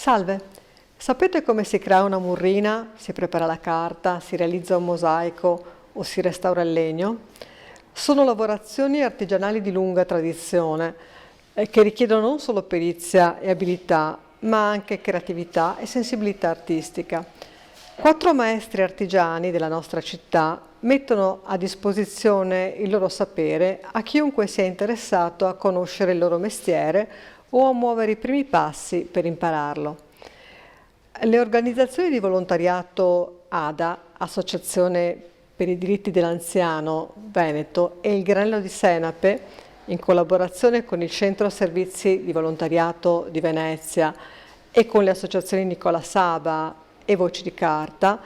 Salve, sapete come si crea una murrina, si prepara la carta, si realizza un mosaico o si restaura il legno? Sono lavorazioni artigianali di lunga tradizione che richiedono non solo perizia e abilità, ma anche creatività e sensibilità artistica. 4 maestri artigiani della nostra città mettono a disposizione il loro sapere a chiunque sia interessato a conoscere il loro mestiere o a muovere i primi passi per impararlo. Le organizzazioni di volontariato ADA, Associazione per i diritti dell'anziano Veneto, e il Granello di Senape, in collaborazione con il Centro Servizi di Volontariato di Venezia e con le associazioni Nicola Saba e Voci di Carta,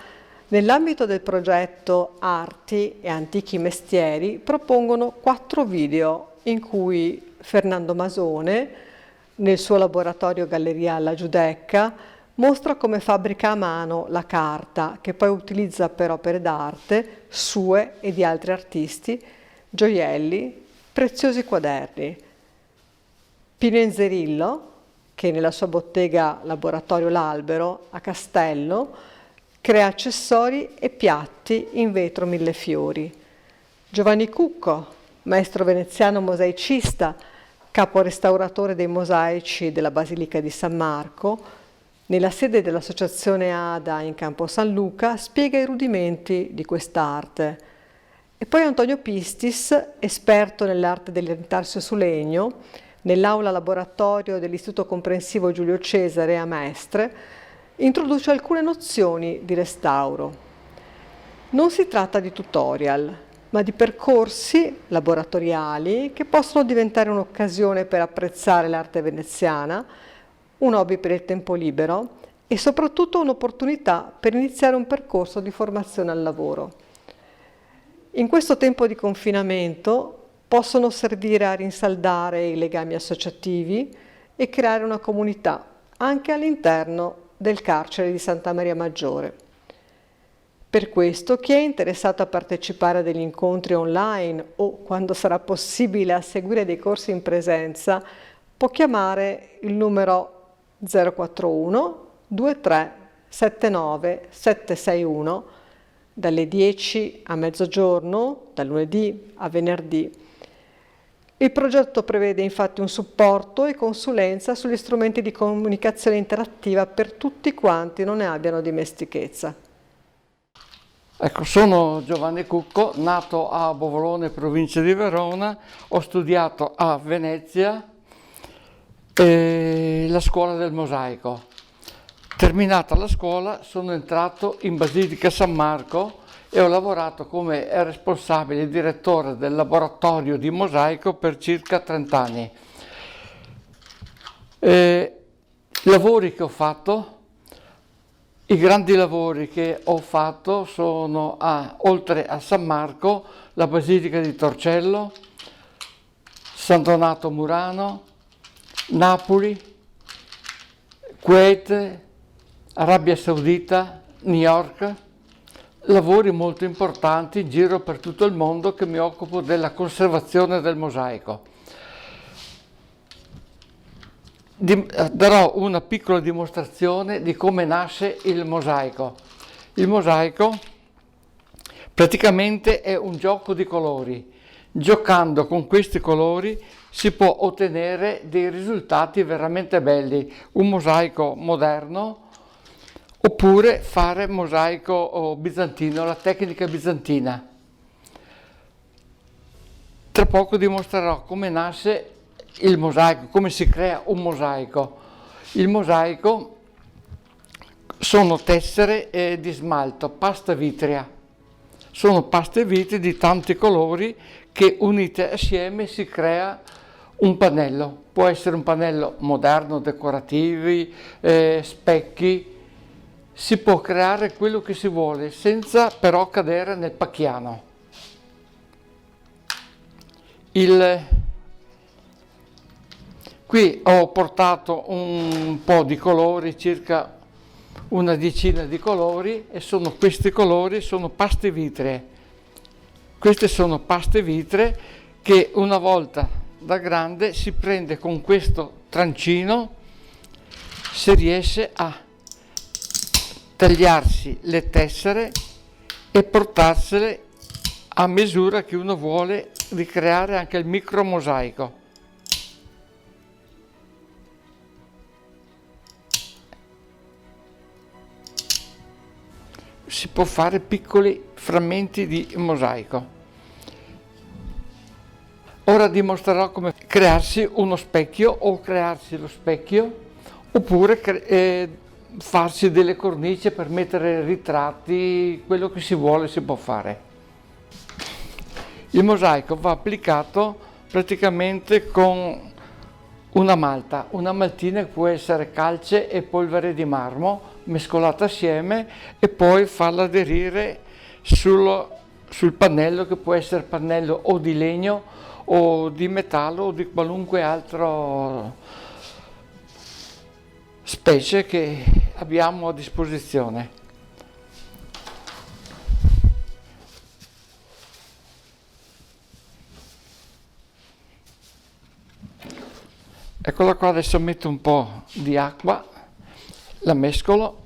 nell'ambito del progetto Arti e Antichi Mestieri, propongono 4 video in cui Fernando Masone, nel suo laboratorio Galleria alla Giudecca, mostra come fabbrica a mano la carta, che poi utilizza per opere d'arte sue e di altri artisti, gioielli, preziosi quaderni. Pino Inzerillo, che nella sua bottega Laboratorio L'Albero a Castello crea accessori e piatti in vetro millefiori. Giovanni Cucco, maestro veneziano mosaicista, caporestauratore dei mosaici della Basilica di San Marco, nella sede dell'Associazione ADA in Campo San Luca, spiega i rudimenti di quest'arte. E poi Antonio Pistis, esperto nell'arte dell'intarsio su legno, nell'aula laboratorio dell'Istituto Comprensivo Giulio Cesare a Mestre, introduce alcune nozioni di restauro. Non si tratta di tutorial, ma di percorsi laboratoriali che possono diventare un'occasione per apprezzare l'arte veneziana, un hobby per il tempo libero e soprattutto un'opportunità per iniziare un percorso di formazione al lavoro. In questo tempo di confinamento possono servire a rinsaldare i legami associativi e creare una comunità anche all'interno del carcere di Santa Maria Maggiore. Per questo chi è interessato a partecipare a degli incontri online o, quando sarà possibile, a seguire dei corsi in presenza, può chiamare il numero 041 23 79 761 dalle 10 a mezzogiorno, dal lunedì a venerdì. Il progetto prevede infatti un supporto e consulenza sugli strumenti di comunicazione interattiva per tutti quanti non ne abbiano dimestichezza. Ecco, sono Giovanni Cucco, nato a Bovolone, provincia di Verona, ho studiato a Venezia la scuola del mosaico. Terminata la scuola sono entrato in Basilica San Marco e ho lavorato come responsabile e direttore del laboratorio di mosaico per circa 30 anni. Lavori che ho fatto, i grandi lavori che ho fatto sono, oltre a San Marco, la Basilica di Torcello, San Donato Murano, Napoli, Kuwait, Arabia Saudita, New York, lavori molto importanti in giro per tutto il mondo che mi occupo della conservazione del mosaico. Darò una piccola dimostrazione di come nasce il mosaico. Il mosaico praticamente è un gioco di colori. Giocando con questi colori si può ottenere dei risultati veramente belli. Un mosaico moderno oppure fare mosaico bizantino, la tecnica bizantina. Tra poco dimostrerò come nasce il mosaico, come si crea un mosaico. Il mosaico sono tessere di smalto, pasta vitrea. Sono paste vitree di tanti colori che unite assieme si crea un pannello. Può essere un pannello moderno, decorativi, specchi. Si può creare quello che si vuole senza però cadere nel pacchiano. Qui ho portato un po' di colori, circa una decina di colori, e questi colori sono paste vitree. Queste sono paste vitree che una volta da grande si prende con questo trancino, se riesce a tagliarsi le tessere e portarsele a misura che uno vuole ricreare anche il micro mosaico. Si può fare piccoli frammenti di mosaico. Ora dimostrerò come crearsi uno specchio o crearsi lo specchio, oppure farsi delle cornici per mettere ritratti, quello che si vuole si può fare. Il mosaico va applicato praticamente con una maltina che può essere calce e polvere di marmo mescolata assieme e poi farla aderire sul pannello, che può essere pannello o di legno o di metallo o di qualunque altra specie che abbiamo a disposizione. Eccola qua, adesso metto un po' di acqua, la mescolo.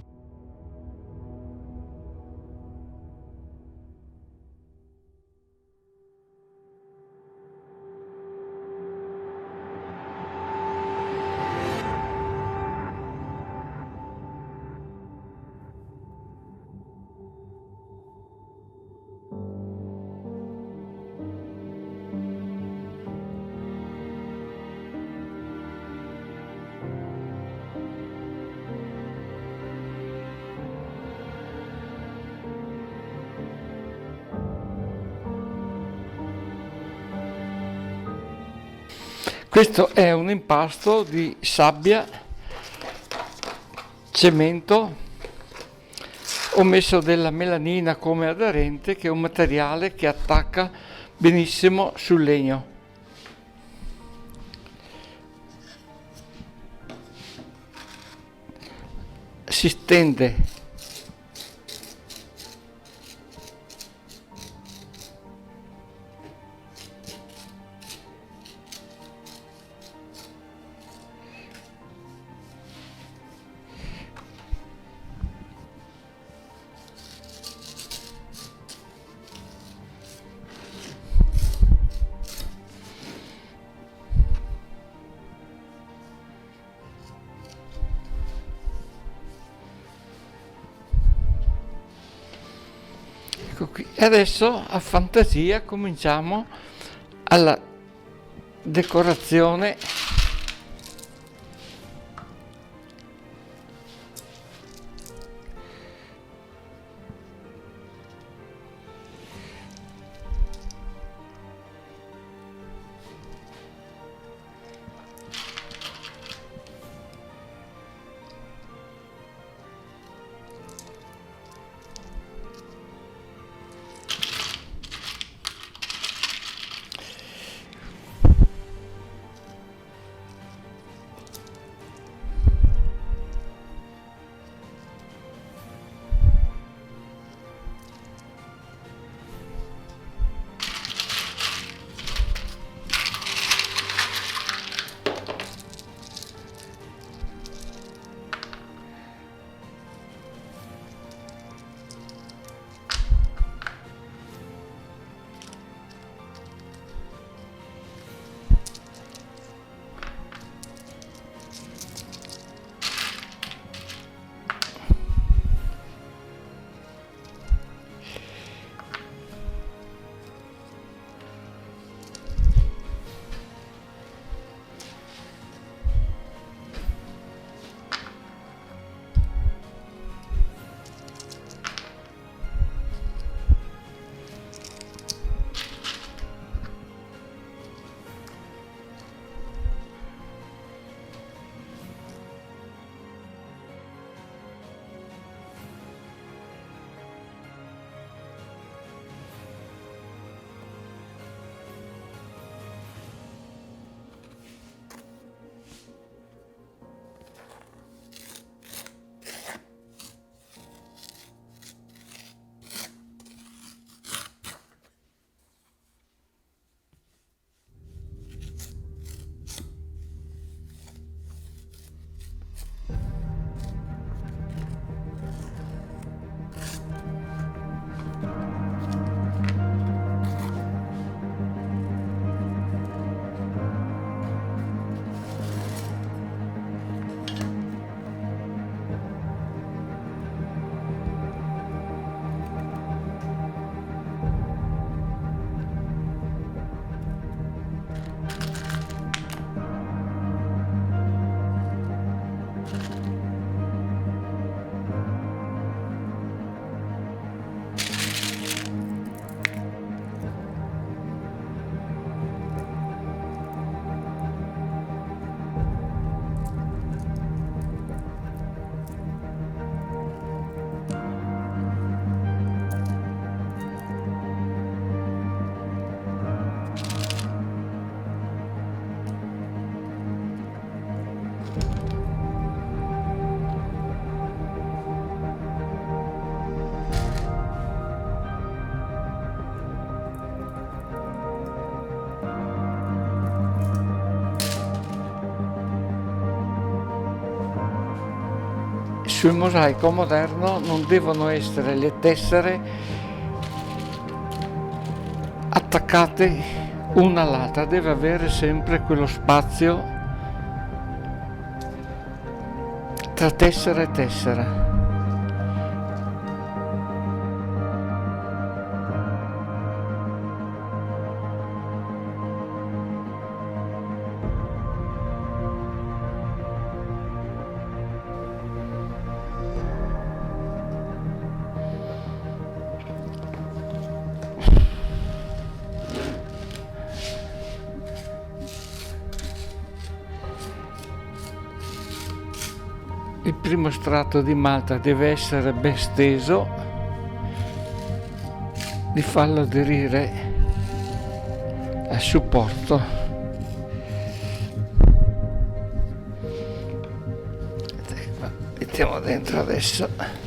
Questo è un impasto di sabbia, cemento, ho messo della melanina come aderente, che è un materiale che attacca benissimo sul legno. Si stende Ecco qui. E adesso a fantasia cominciamo alla decorazione . sul mosaico moderno non devono essere le tessere attaccate una all'altra, deve avere sempre quello spazio tra tessera e tessera. Il primo strato di malta deve essere ben steso, di farlo aderire al supporto. Mettiamo dentro adesso.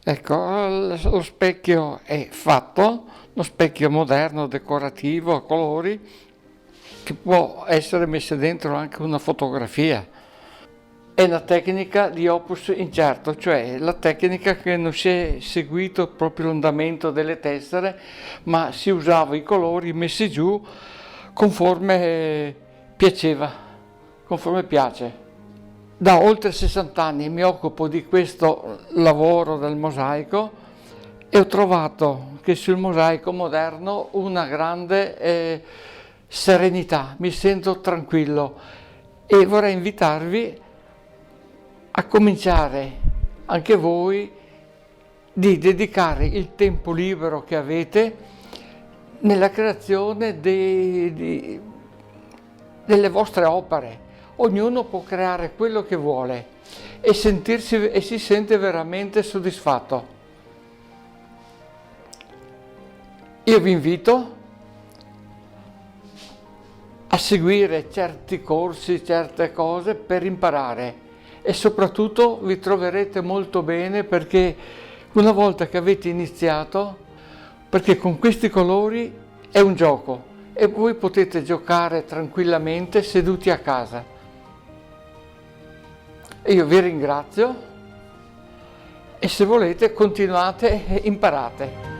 Ecco, lo specchio è fatto, lo specchio moderno, decorativo, a colori, che può essere messa dentro anche una fotografia. È una tecnica di opus incerto, cioè la tecnica che non si è seguito proprio l'andamento delle tessere, ma si usava i colori messi giù conforme piaceva, conforme piace. Da oltre 60 anni mi occupo di questo lavoro del mosaico e ho trovato che sul mosaico moderno una grande serenità, mi sento tranquillo e vorrei invitarvi a cominciare anche voi di dedicare il tempo libero che avete nella creazione delle vostre opere. Ognuno può creare quello che vuole e si sente veramente soddisfatto. Io vi invito a seguire certi corsi, certe cose per imparare e soprattutto vi troverete molto bene perché una volta che avete iniziato, perché con questi colori è un gioco e voi potete giocare tranquillamente seduti a casa. E io vi ringrazio e se volete continuate e imparate.